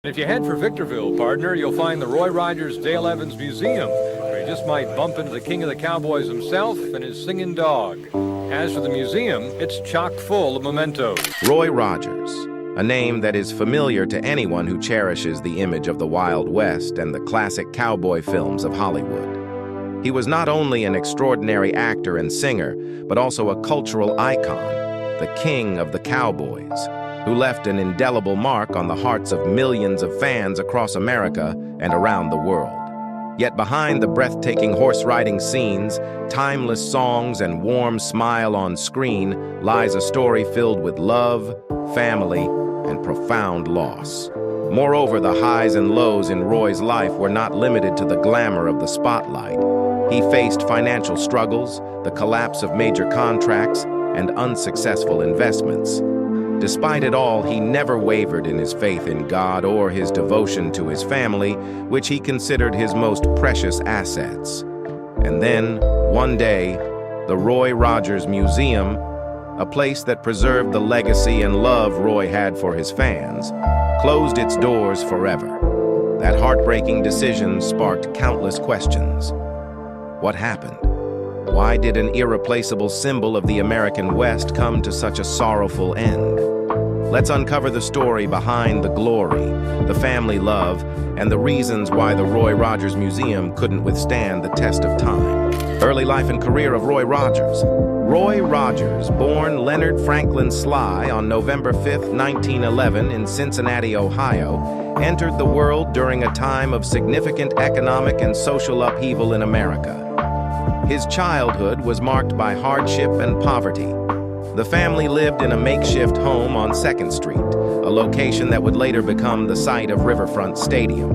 If you head for Victorville, partner, you'll find the Roy Rogers Dale Evans Museum, where you just might bump into the king of the Cowboys himself and his singing dog. As for the museum, it's chock full of mementos. Roy Rogers, a name that is familiar to anyone who cherishes the image of the Wild West and the classic cowboy films of Hollywood. He was not only an extraordinary actor and singer, but also a cultural icon, the king of the Cowboys, who left an indelible mark on the hearts of millions of fans across America and around the world. Yet behind the breathtaking horse-riding scenes, timeless songs, and warm smile on screen lies a story filled with love, family, and profound loss. Moreover, the highs and lows in Roy's life were not limited to the glamour of the spotlight. He faced financial struggles, the collapse of major contracts, and unsuccessful investments. Despite it all, he never wavered in his faith in God or his devotion to his family, which he considered his most precious assets. And then, one day, the Roy Rogers Museum, a place that preserved the legacy and love Roy had for his fans, closed its doors forever. That heartbreaking decision sparked countless questions. What happened? Why did an irreplaceable symbol of the American West come to such a sorrowful end? Let's uncover the story behind the glory, the family love, and the reasons why the Roy Rogers Museum couldn't withstand the test of time. Early life and career of Roy Rogers. Roy Rogers, born Leonard Franklin Sly on November 5, 1911 in Cincinnati, Ohio, entered the world during a time of significant economic and social upheaval in America. His childhood was marked by hardship and poverty. The family lived in a makeshift home on 2nd Street, a location that would later become the site of Riverfront Stadium.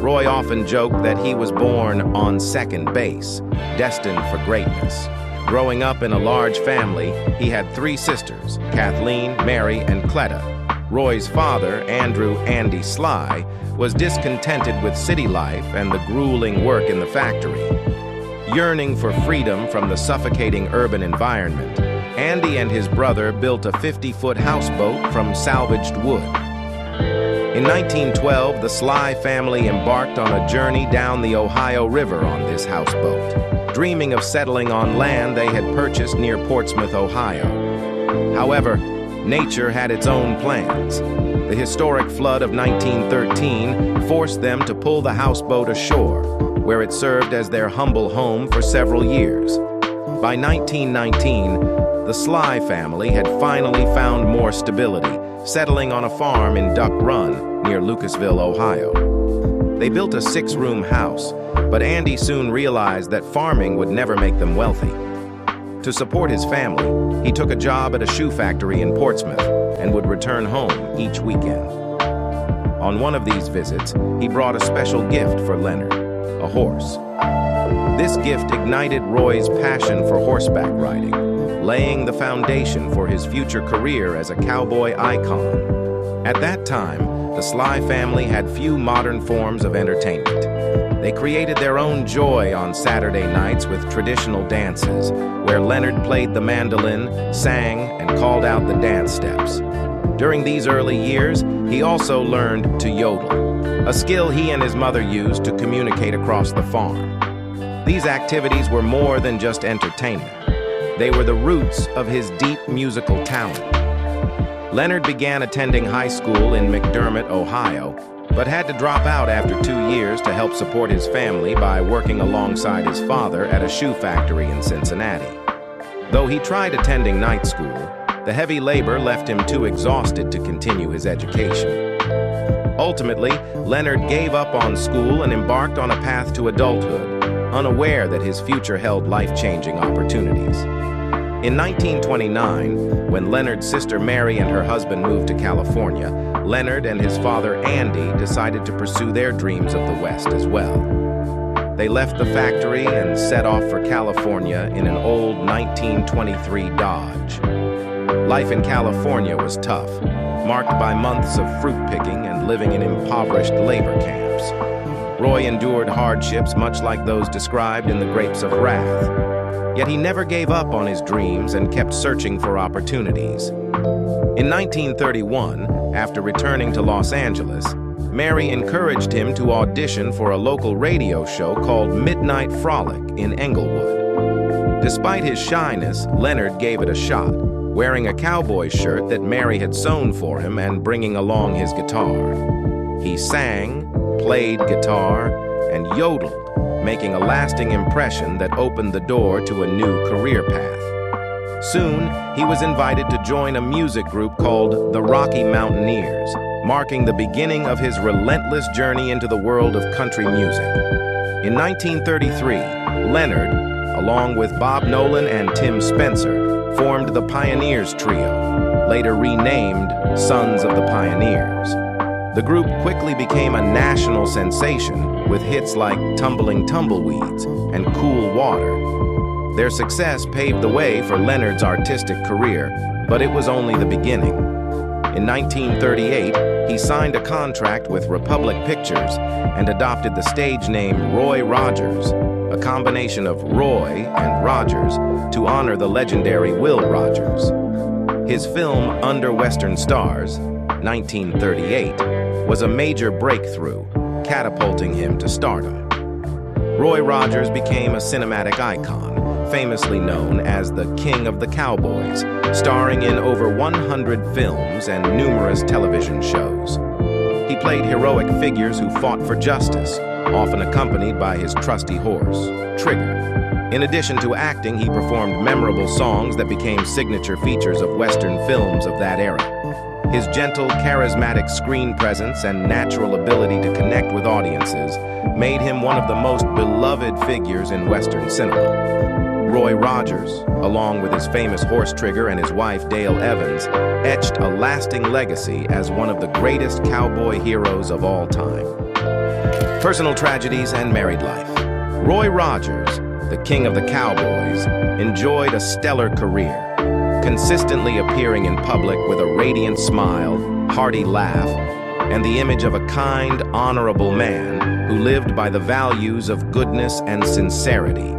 Roy often joked that he was born on second base, destined for greatness. Growing up in a large family, he had 3 sisters, Kathleen, Mary, and Cleta. Roy's father, Andrew "Andy" Sly, was discontented with city life and the grueling work in the factory. Yearning for freedom from the suffocating urban environment, Andy and his brother built a 50-foot houseboat from salvaged wood. In 1912, the Sly family embarked on a journey down the Ohio River on this houseboat, dreaming of settling on land they had purchased near Portsmouth, Ohio. However, nature had its own plans. The historic flood of 1913 forced them to pull the houseboat ashore, where it served as their humble home for several years. By 1919, the Sly family had finally found more stability, settling on a farm in Duck Run near Lucasville, Ohio. They built a 6-room house, but Andy soon realized that farming would never make them wealthy. To support his family, he took a job at a shoe factory in Portsmouth and would return home each weekend. On one of these visits, he brought a special gift for Leonard, a horse. This gift ignited Roy's passion for horseback riding, laying the foundation for his future career as a cowboy icon. At that time, the Sly family had few modern forms of entertainment. They created their own joy on Saturday nights with traditional dances, where Leonard played the mandolin, sang, and called out the dance steps. During these early years, he also learned to yodel, a skill he and his mother used to communicate across the farm. These activities were more than just entertainment. They were the roots of his deep musical talent. Leonard began attending high school in McDermott, Ohio, but had to drop out after 2 years to help support his family by working alongside his father at a shoe factory in Cincinnati. Though he tried attending night school, the heavy labor left him too exhausted to continue his education. Ultimately, Leonard gave up on school and embarked on a path to adulthood, unaware that his future held life-changing opportunities. In 1929, when Leonard's sister Mary and her husband moved to California, Leonard and his father Andy decided to pursue their dreams of the West as well. They left the factory and set off for California in an old 1923 Dodge. Life in California was tough, marked by months of fruit picking and living in impoverished labor camps. Roy endured hardships much like those described in The Grapes of Wrath. Yet he never gave up on his dreams and kept searching for opportunities. In 1931, after returning to Los Angeles, Mary encouraged him to audition for a local radio show called Midnight Frolic in Englewood. Despite his shyness, Leonard gave it a shot, wearing a cowboy shirt that Mary had sewn for him and bringing along his guitar. He sang, played guitar, and yodeled, making a lasting impression that opened the door to a new career path. Soon, he was invited to join a music group called the Rocky Mountaineers, marking the beginning of his relentless journey into the world of country music. In 1933, Leonard, along with Bob Nolan and Tim Spencer, formed the Pioneers Trio, later renamed Sons of the Pioneers. The group quickly became a national sensation with hits like Tumbling Tumbleweeds and Cool Water. Their success paved the way for Leonard's artistic career, but it was only the beginning. In 1938, he signed a contract with Republic Pictures and adopted the stage name Roy Rogers, a combination of Roy and Rogers, to honor the legendary Will Rogers. His film Under Western Stars, 1938, was a major breakthrough, catapulting him to stardom. Roy Rogers became a cinematic icon, famously known as the King of the Cowboys, starring in over 100 films and numerous television shows. He played heroic figures who fought for justice, often accompanied by his trusty horse, Trigger. In addition to acting, he performed memorable songs that became signature features of Western films of that era. His gentle, charismatic screen presence and natural ability to connect with audiences made him one of the most beloved figures in Western cinema. Roy Rogers, along with his famous horse Trigger and his wife Dale Evans, etched a lasting legacy as one of the greatest cowboy heroes of all time. Personal tragedies and married life. Roy Rogers, the King of the Cowboys, enjoyed a stellar career, consistently appearing in public with a radiant smile, hearty laugh, and the image of a kind, honorable man who lived by the values of goodness and sincerity.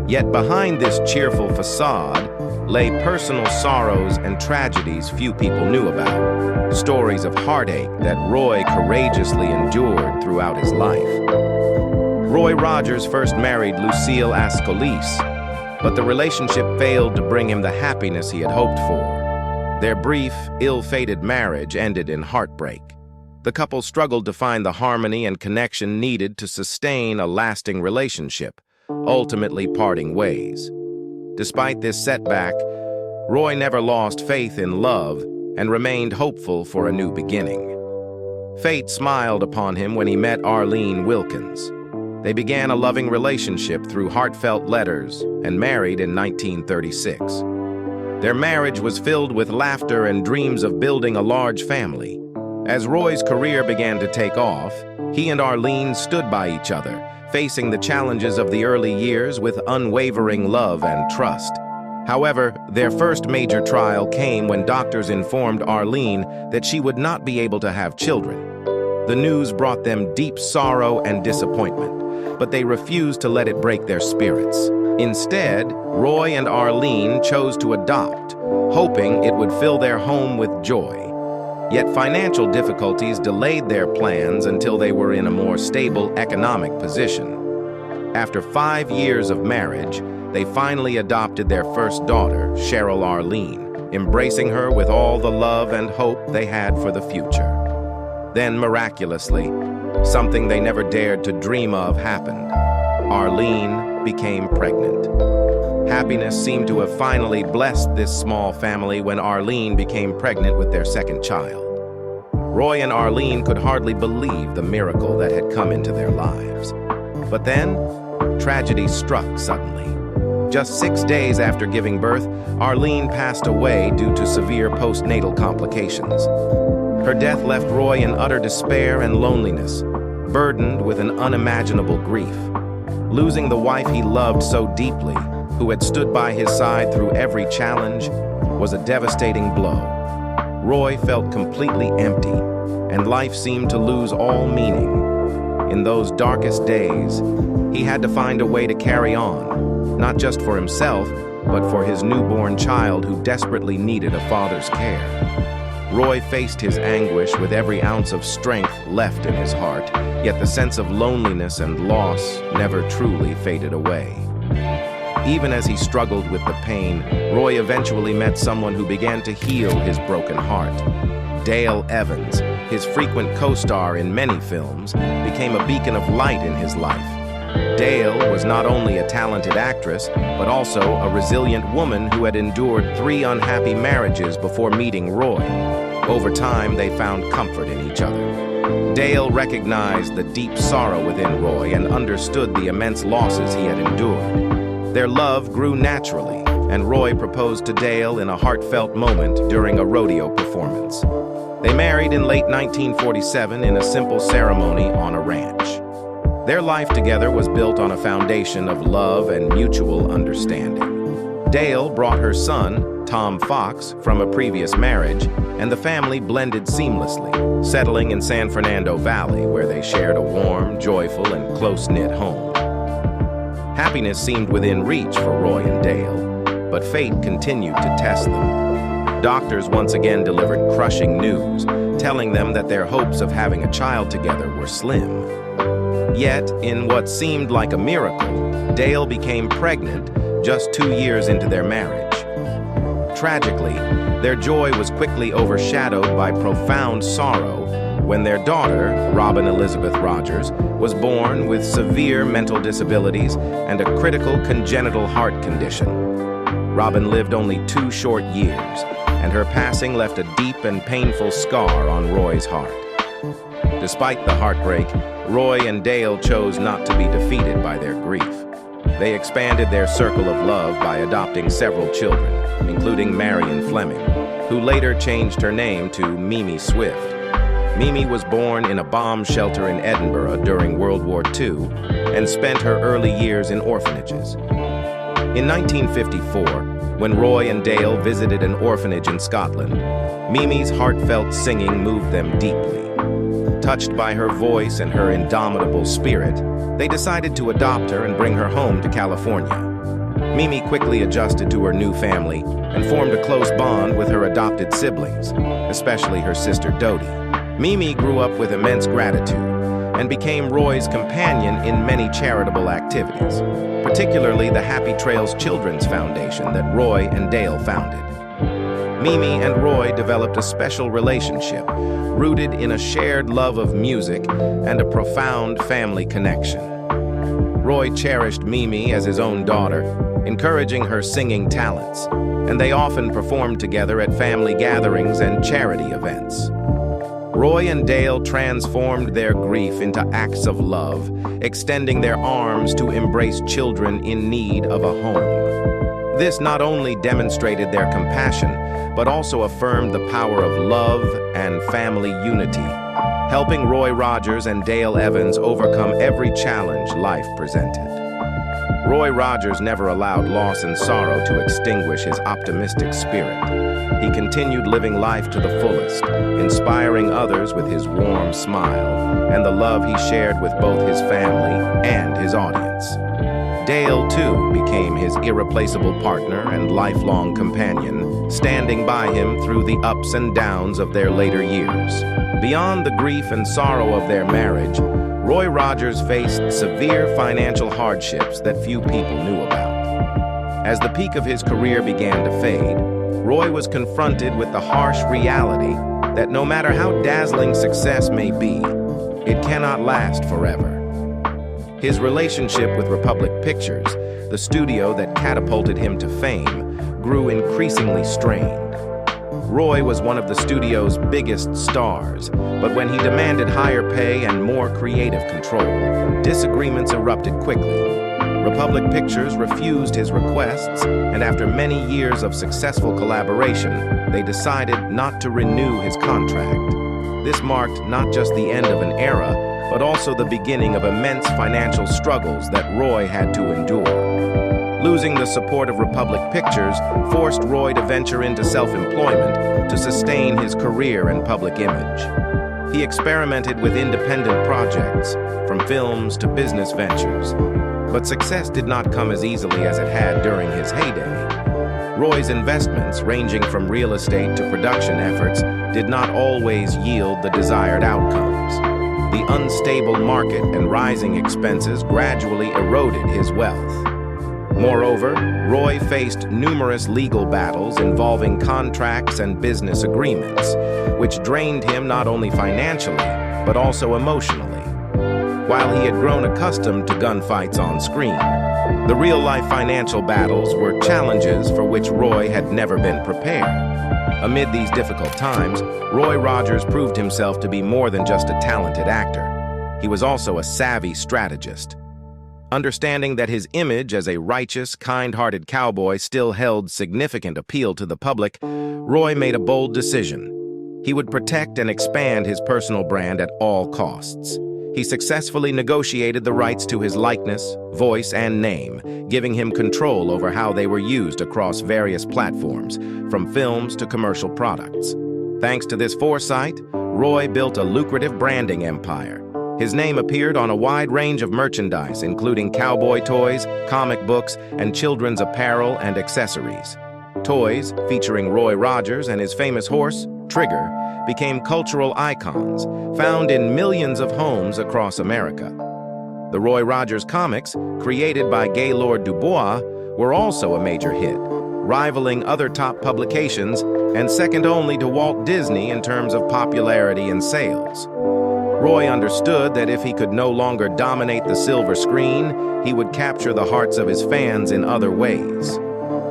Yet behind this cheerful facade lay personal sorrows and tragedies few people knew about, stories of heartache that Roy courageously endured throughout his life. Roy Rogers first married Lucille Ascolis, but the relationship failed to bring him the happiness he had hoped for. Their brief, ill-fated marriage ended in heartbreak. The couple struggled to find the harmony and connection needed to sustain a lasting relationship, ultimately parting ways. Despite this setback, Roy never lost faith in love and remained hopeful for a new beginning. Fate smiled upon him when he met Arlene Wilkins. They began a loving relationship through heartfelt letters and married in 1936. Their marriage was filled with laughter and dreams of building a large family. As Roy's career began to take off, he and Arlene stood by each other, facing the challenges of the early years with unwavering love and trust. However, their first major trial came when doctors informed Arlene that she would not be able to have children. The news brought them deep sorrow and disappointment, but they refused to let it break their spirits. Instead, Roy and Arlene chose to adopt, hoping it would fill their home with joy. Yet financial difficulties delayed their plans until they were in a more stable economic position. After 5 years of marriage, they finally adopted their first daughter, Cheryl Arlene, embracing her with all the love and hope they had for the future. Then, miraculously, something they never dared to dream of happened. Arlene became pregnant. Happiness seemed to have finally blessed this small family when Arlene became pregnant with their second child. Roy and Arlene could hardly believe the miracle that had come into their lives. But then, tragedy struck suddenly. Just 6 days after giving birth, Arlene passed away due to severe postnatal complications. Her death left Roy in utter despair and loneliness, burdened with an unimaginable grief. Losing the wife he loved so deeply, who had stood by his side through every challenge, was a devastating blow. Roy felt completely empty, and life seemed to lose all meaning. In those darkest days, he had to find a way to carry on, not just for himself, but for his newborn child who desperately needed a father's care. Roy faced his anguish with every ounce of strength left in his heart, yet the sense of loneliness and loss never truly faded away. Even as he struggled with the pain, Roy eventually met someone who began to heal his broken heart. Dale Evans, his frequent co-star in many films, became a beacon of light in his life. Dale was not only a talented actress, but also a resilient woman who had endured 3 unhappy marriages before meeting Roy. Over time, they found comfort in each other. Dale recognized the deep sorrow within Roy and understood the immense losses he had endured. Their love grew naturally, and Roy proposed to Dale in a heartfelt moment during a rodeo performance. They married in late 1947 in a simple ceremony on a ranch. Their life together was built on a foundation of love and mutual understanding. Dale brought her son, Tom Fox, from a previous marriage, and the family blended seamlessly, settling in San Fernando Valley, where they shared a warm, joyful, and close-knit home. Happiness seemed within reach for Roy and Dale, but fate continued to test them. Doctors once again delivered crushing news, telling them that their hopes of having a child together were slim. Yet, in what seemed like a miracle, Dale became pregnant just 2 years into their marriage. Tragically, their joy was quickly overshadowed by profound sorrow when their daughter, Robin Elizabeth Rogers, was born with severe mental disabilities and a critical congenital heart condition. Robin lived only 2 short years, and her passing left a deep and painful scar on Roy's heart. Despite the heartbreak, Roy and Dale chose not to be defeated by their grief. They expanded their circle of love by adopting several children, including Marion Fleming, who later changed her name to Mimi Swift. Mimi was born in a bomb shelter in Edinburgh during World War II and spent her early years in orphanages. In 1954, when Roy and Dale visited an orphanage in Scotland, Mimi's heartfelt singing moved them deeply. Touched by her voice and her indomitable spirit, they decided to adopt her and bring her home to California. Mimi quickly adjusted to her new family and formed a close bond with her adopted siblings, especially her sister Dodie. Mimi grew up with immense gratitude and became Roy's companion in many charitable activities, particularly the Happy Trails Children's Foundation that Roy and Dale founded. Mimi and Roy developed a special relationship rooted in a shared love of music and a profound family connection. Roy cherished Mimi as his own daughter, encouraging her singing talents, and they often performed together at family gatherings and charity events. Roy and Dale transformed their grief into acts of love, extending their arms to embrace children in need of a home. This not only demonstrated their compassion, but also affirmed the power of love and family unity, helping Roy Rogers and Dale Evans overcome every challenge life presented. Roy Rogers never allowed loss and sorrow to extinguish his optimistic spirit. He continued living life to the fullest, inspiring others with his warm smile and the love he shared with both his family and his audience. Dale, too, became his irreplaceable partner and lifelong companion, standing by him through the ups and downs of their later years. Beyond the grief and sorrow of their marriage, Roy Rogers faced severe financial hardships that few people knew about. As the peak of his career began to fade, Roy was confronted with the harsh reality that no matter how dazzling success may be, it cannot last forever. His relationship with Republic Pictures, the studio that catapulted him to fame, grew increasingly strained. Roy was one of the studio's biggest stars, but when he demanded higher pay and more creative control, disagreements erupted quickly. Republic Pictures refused his requests, and after many years of successful collaboration, they decided not to renew his contract. This marked not just the end of an era, but also the beginning of immense financial struggles that Roy had to endure. Losing the support of Republic Pictures forced Roy to venture into self-employment to sustain his career and public image. He experimented with independent projects, from films to business ventures, but success did not come as easily as it had during his heyday. Roy's investments, ranging from real estate to production efforts, did not always yield the desired outcomes. The unstable market and rising expenses gradually eroded his wealth. Moreover, Roy faced numerous legal battles involving contracts and business agreements, which drained him not only financially, but also emotionally. While he had grown accustomed to gunfights on screen, the real-life financial battles were challenges for which Roy had never been prepared. Amid these difficult times, Roy Rogers proved himself to be more than just a talented actor. He was also a savvy strategist. Understanding that his image as a righteous, kind-hearted cowboy still held significant appeal to the public, Roy made a bold decision. He would protect and expand his personal brand at all costs. He successfully negotiated the rights to his likeness, voice, and name, giving him control over how they were used across various platforms, from films to commercial products. Thanks to this foresight, Roy built a lucrative branding empire. His name appeared on a wide range of merchandise, including cowboy toys, comic books, and children's apparel and accessories. Toys, featuring Roy Rogers and his famous horse, Trigger, became cultural icons, found in millions of homes across America. The Roy Rogers comics, created by Gaylord Dubois, were also a major hit, rivaling other top publications and second only to Walt Disney in terms of popularity and sales. Roy understood that if he could no longer dominate the silver screen, he would capture the hearts of his fans in other ways.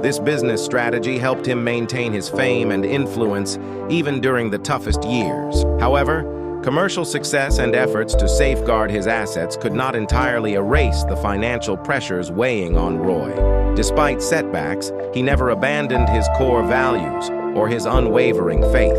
This business strategy helped him maintain his fame and influence even during the toughest years. However, commercial success and efforts to safeguard his assets could not entirely erase the financial pressures weighing on Roy. Despite setbacks, he never abandoned his core values or his unwavering faith.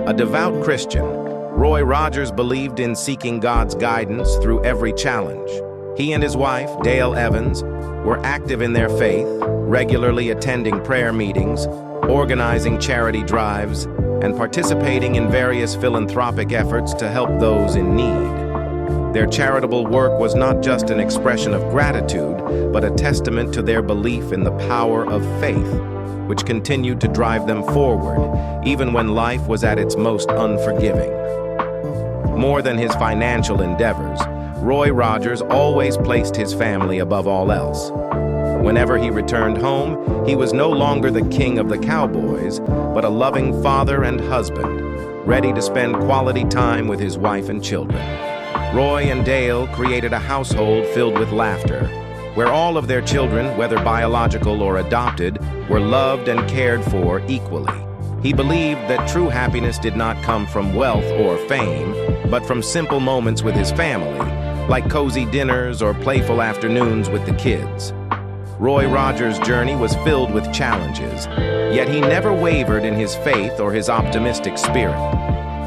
A devout Christian, Roy Rogers believed in seeking God's guidance through every challenge. He and his wife, Dale Evans, were active in their faith, regularly attending prayer meetings, organizing charity drives, and participating in various philanthropic efforts to help those in need. Their charitable work was not just an expression of gratitude, but a testament to their belief in the power of faith, which continued to drive them forward, even when life was at its most unforgiving. More than his financial endeavors, Roy Rogers always placed his family above all else. Whenever he returned home, he was no longer the king of the Cowboys, but a loving father and husband, ready to spend quality time with his wife and children. Roy and Dale created a household filled with laughter, where all of their children, whether biological or adopted, were loved and cared for equally. He believed that true happiness did not come from wealth or fame, but from simple moments with his family, like cozy dinners or playful afternoons with the kids. Roy Rogers' journey was filled with challenges, yet he never wavered in his faith or his optimistic spirit.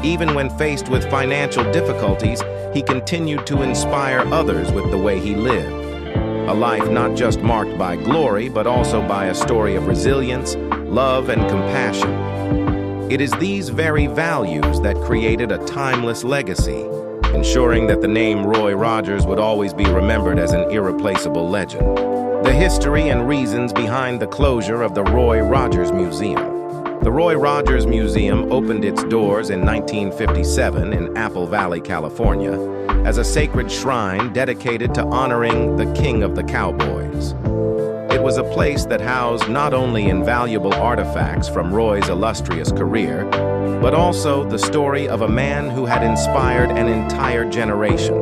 Even when faced with financial difficulties, he continued to inspire others with the way he lived. A life not just marked by glory, but also by a story of resilience, love, and compassion. It is these very values that created a timeless legacy, ensuring that the name Roy Rogers would always be remembered as an irreplaceable legend. The history and reasons behind the closure of the Roy Rogers Museum. The Roy Rogers Museum opened its doors in 1957 in Apple Valley, California, as a sacred shrine dedicated to honoring the King of the Cowboys. It was a place that housed not only invaluable artifacts from Roy's illustrious career, but also the story of a man who had inspired an entire generation.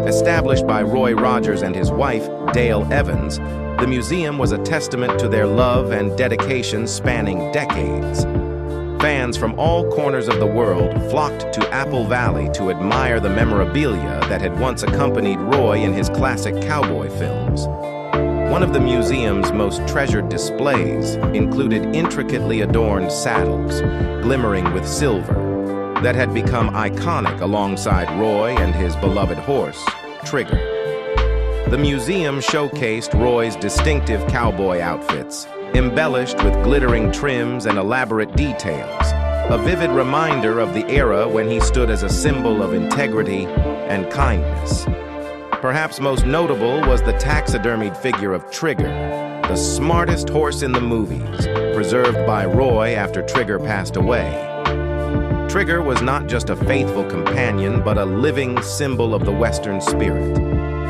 Established by Roy Rogers and his wife, Dale Evans, the museum was a testament to their love and dedication spanning decades. Fans from all corners of the world flocked to Apple Valley to admire the memorabilia that had once accompanied Roy in his classic cowboy films. One of the museum's most treasured displays included intricately adorned saddles, glimmering with silver, that had become iconic alongside Roy and his beloved horse, Trigger. The museum showcased Roy's distinctive cowboy outfits, embellished with glittering trims and elaborate details, a vivid reminder of the era when he stood as a symbol of integrity and kindness. Perhaps most notable was the taxidermied figure of Trigger, the smartest horse in the movies, preserved by Roy after Trigger passed away. Trigger was not just a faithful companion, but a living symbol of the Western spirit,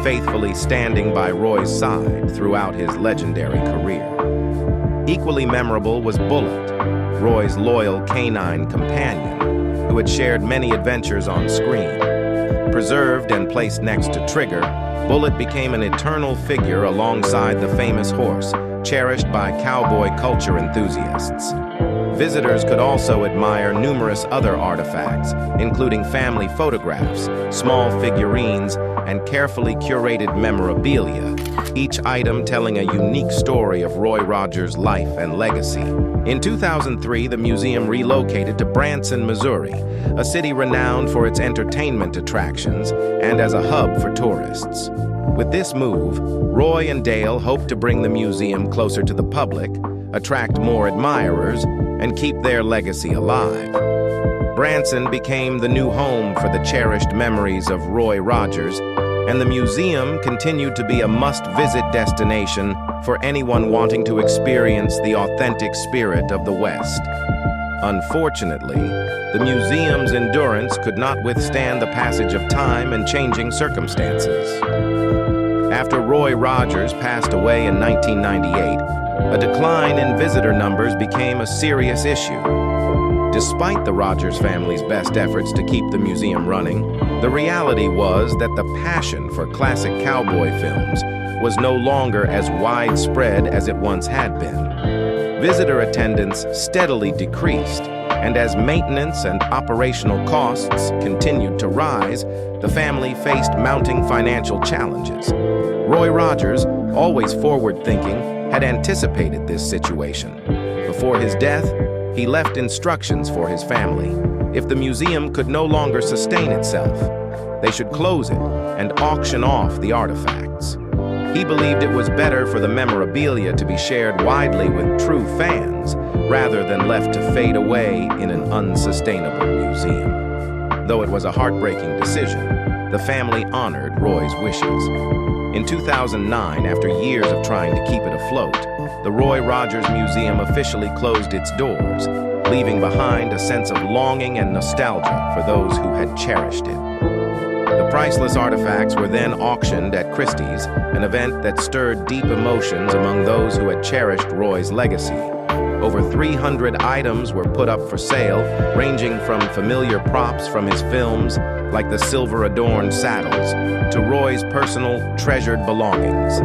faithfully standing by Roy's side throughout his legendary career. Equally memorable was Bullet, Roy's loyal canine companion, who had shared many adventures on screen. Preserved and placed next to Trigger, Bullet became an eternal figure alongside the famous horse, cherished by cowboy culture enthusiasts. Visitors could also admire numerous other artifacts, including family photographs, small figurines, and carefully curated memorabilia, each item telling a unique story of Roy Rogers' life and legacy. In 2003, the museum relocated to Branson, Missouri, a city renowned for its entertainment attractions and as a hub for tourists. With this move, Roy and Dale hoped to bring the museum closer to the public, attract more admirers, and keep their legacy alive. Branson became the new home for the cherished memories of Roy Rogers, and the museum continued to be a must-visit destination for anyone wanting to experience the authentic spirit of the West. Unfortunately, the museum's endurance could not withstand the passage of time and changing circumstances. After Roy Rogers passed away in 1998, a decline in visitor numbers became a serious issue. Despite the Rogers family's best efforts to keep the museum running, the reality was that the passion for classic cowboy films was no longer as widespread as it once had been. Visitor attendance steadily decreased, and as maintenance and operational costs continued to rise, the family faced mounting financial challenges. Roy Rogers, always forward-thinking, had anticipated this situation. Before his death, he left instructions for his family. If the museum could no longer sustain itself, they should close it and auction off the artifacts. He believed it was better for the memorabilia to be shared widely with true fans rather than left to fade away in an unsustainable museum. Though it was a heartbreaking decision, the family honored Roy's wishes. In 2009, after years of trying to keep it afloat, the Roy Rogers Museum officially closed its doors, leaving behind a sense of longing and nostalgia for those who had cherished it. The priceless artifacts were then auctioned at Christie's, an event that stirred deep emotions among those who had cherished Roy's legacy. Over 300 items were put up for sale, ranging from familiar props from his films, like the silver-adorned saddles, to Roy's personal, treasured belongings.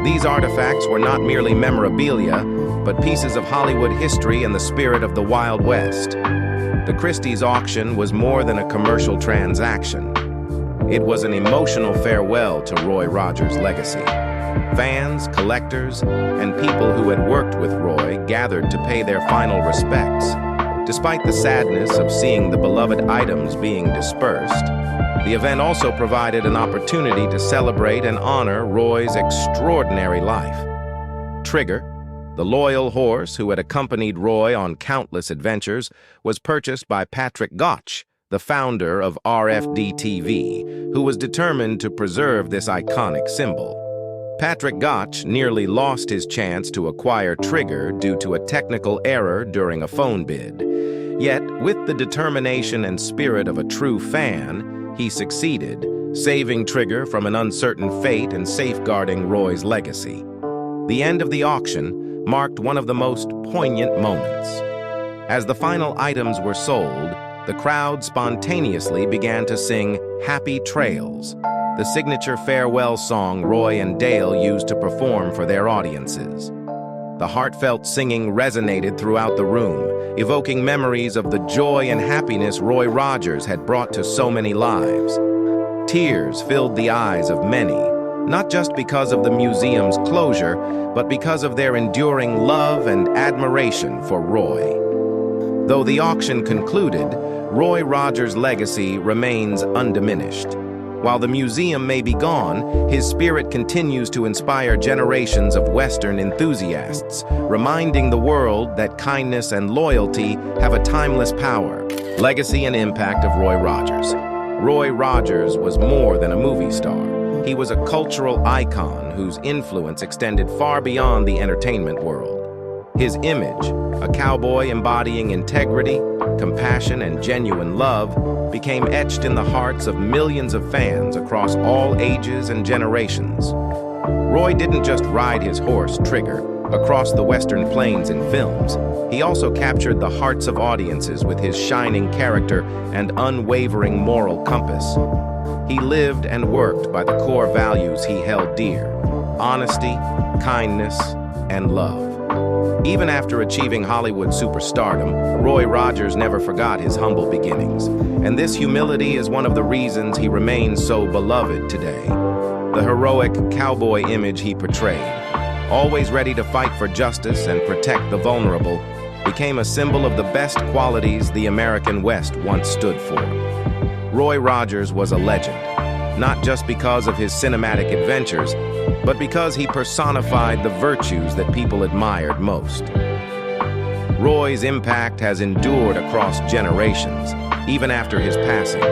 These artifacts were not merely memorabilia, but pieces of Hollywood history and the spirit of the Wild West. The Christie's auction was more than a commercial transaction. It was an emotional farewell to Roy Rogers' legacy. Fans, collectors, and people who had worked with Roy gathered to pay their final respects. Despite the sadness of seeing the beloved items being dispersed, the event also provided an opportunity to celebrate and honor Roy's extraordinary life. Trigger, the loyal horse who had accompanied Roy on countless adventures, was purchased by Patrick Gotch, the founder of RFD-TV, who was determined to preserve this iconic symbol. Patrick Gotch nearly lost his chance to acquire Trigger due to a technical error during a phone bid. Yet, with the determination and spirit of a true fan, he succeeded, saving Trigger from an uncertain fate and safeguarding Roy's legacy. The end of the auction marked one of the most poignant moments. As the final items were sold, the crowd spontaneously began to sing "Happy Trails," the signature farewell song Roy and Dale used to perform for their audiences. The heartfelt singing resonated throughout the room, evoking memories of the joy and happiness Roy Rogers had brought to so many lives. Tears filled the eyes of many, not just because of the museum's closure, but because of their enduring love and admiration for Roy. Though the auction concluded, Roy Rogers' legacy remains undiminished. While the museum may be gone, his spirit continues to inspire generations of Western enthusiasts, reminding the world that kindness and loyalty have a timeless power. Legacy and impact of Roy Rogers. Roy Rogers was more than a movie star. He was a cultural icon whose influence extended far beyond the entertainment world. His image, a cowboy embodying integrity, compassion, and genuine love, became etched in the hearts of millions of fans across all ages and generations. Roy didn't just ride his horse, Trigger, across the Western plains in films. He also captured the hearts of audiences with his shining character and unwavering moral compass. He lived and worked by the core values he held dear: honesty, kindness, and love. Even after achieving Hollywood superstardom, Roy Rogers never forgot his humble beginnings, and this humility is one of the reasons he remains so beloved today. The heroic cowboy image he portrayed, always ready to fight for justice and protect the vulnerable, became a symbol of the best qualities the American West once stood for. Roy Rogers was a legend, not just because of his cinematic adventures, but because he personified the virtues that people admired most. Roy's impact has endured across generations, even after his passing.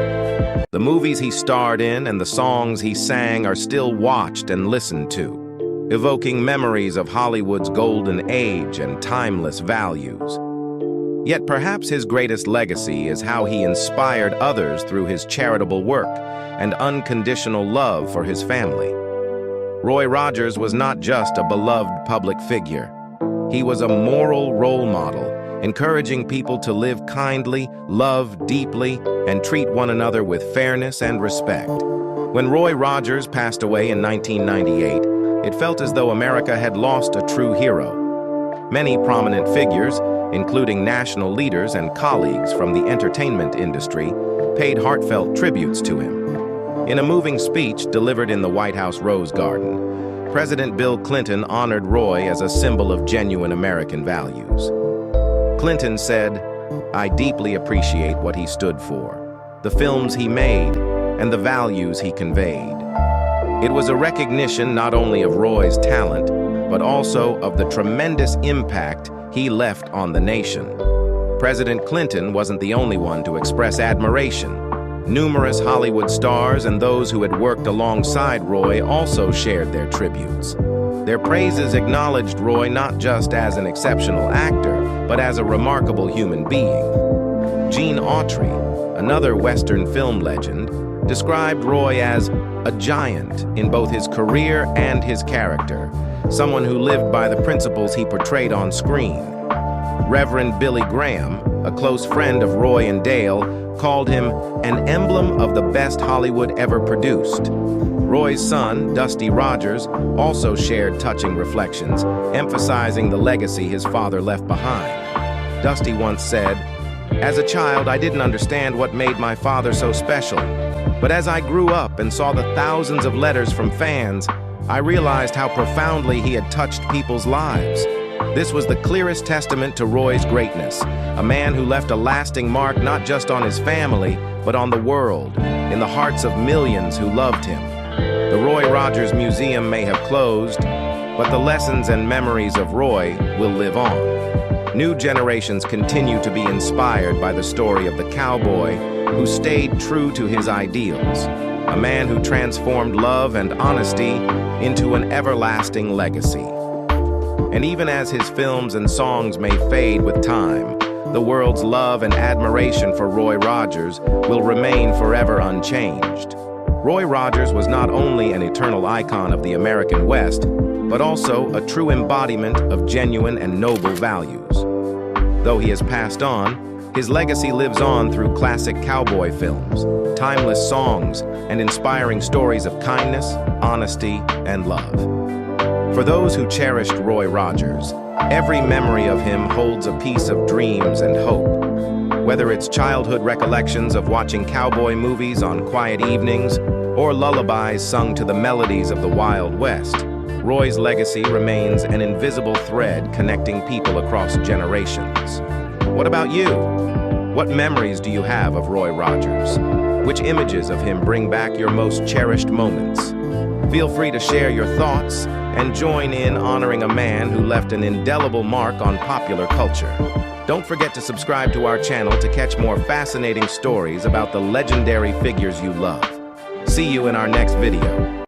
The movies he starred in and the songs he sang are still watched and listened to, evoking memories of Hollywood's golden age and timeless values. Yet perhaps his greatest legacy is how he inspired others through his charitable work and unconditional love for his family. Roy Rogers was not just a beloved public figure. He was a moral role model, encouraging people to live kindly, love deeply, and treat one another with fairness and respect. When Roy Rogers passed away in 1998, it felt as though America had lost a true hero. Many prominent figures, including national leaders and colleagues from the entertainment industry, paid heartfelt tributes to him. In a moving speech delivered in the White House Rose Garden, President Bill Clinton honored Roy as a symbol of genuine American values. Clinton said, "I deeply appreciate what he stood for, the films he made, and the values he conveyed." It was a recognition not only of Roy's talent, but also of the tremendous impact he left on the nation. President Clinton wasn't the only one to express admiration. Numerous Hollywood stars and those who had worked alongside Roy also shared their tributes. Their praises acknowledged Roy not just as an exceptional actor, but as a remarkable human being. Gene Autry, another Western film legend, described Roy as a giant in both his career and his character, someone who lived by the principles he portrayed on screen. Reverend Billy Graham, a close friend of Roy and Dale, called him an emblem of the best Hollywood ever produced. Roy's son, Dusty Rogers, also shared touching reflections, emphasizing the legacy his father left behind. Dusty once said, "As a child, I didn't understand what made my father so special. But as I grew up and saw the thousands of letters from fans, I realized how profoundly he had touched people's lives. This was the clearest testament to Roy's greatness, a man who left a lasting mark not just on his family, but on the world, in the hearts of millions who loved him." The Roy Rogers Museum may have closed, but the lessons and memories of Roy will live on. New generations continue to be inspired by the story of the cowboy who stayed true to his ideals, a man who transformed love and honesty into an everlasting legacy. And even as his films and songs may fade with time, the world's love and admiration for Roy Rogers will remain forever unchanged. Roy Rogers was not only an eternal icon of the American West, but also a true embodiment of genuine and noble values. Though he has passed on, his legacy lives on through classic cowboy films, timeless songs, and inspiring stories of kindness, honesty, and love. For those who cherished Roy Rogers, every memory of him holds a piece of dreams and hope. Whether it's childhood recollections of watching cowboy movies on quiet evenings or lullabies sung to the melodies of the Wild West, Roy's legacy remains an invisible thread connecting people across generations. What about you? What memories do you have of Roy Rogers? Which images of him bring back your most cherished moments? Feel free to share your thoughts and join in honoring a man who left an indelible mark on popular culture. Don't forget to subscribe to our channel to catch more fascinating stories about the legendary figures you love. See you in our next video.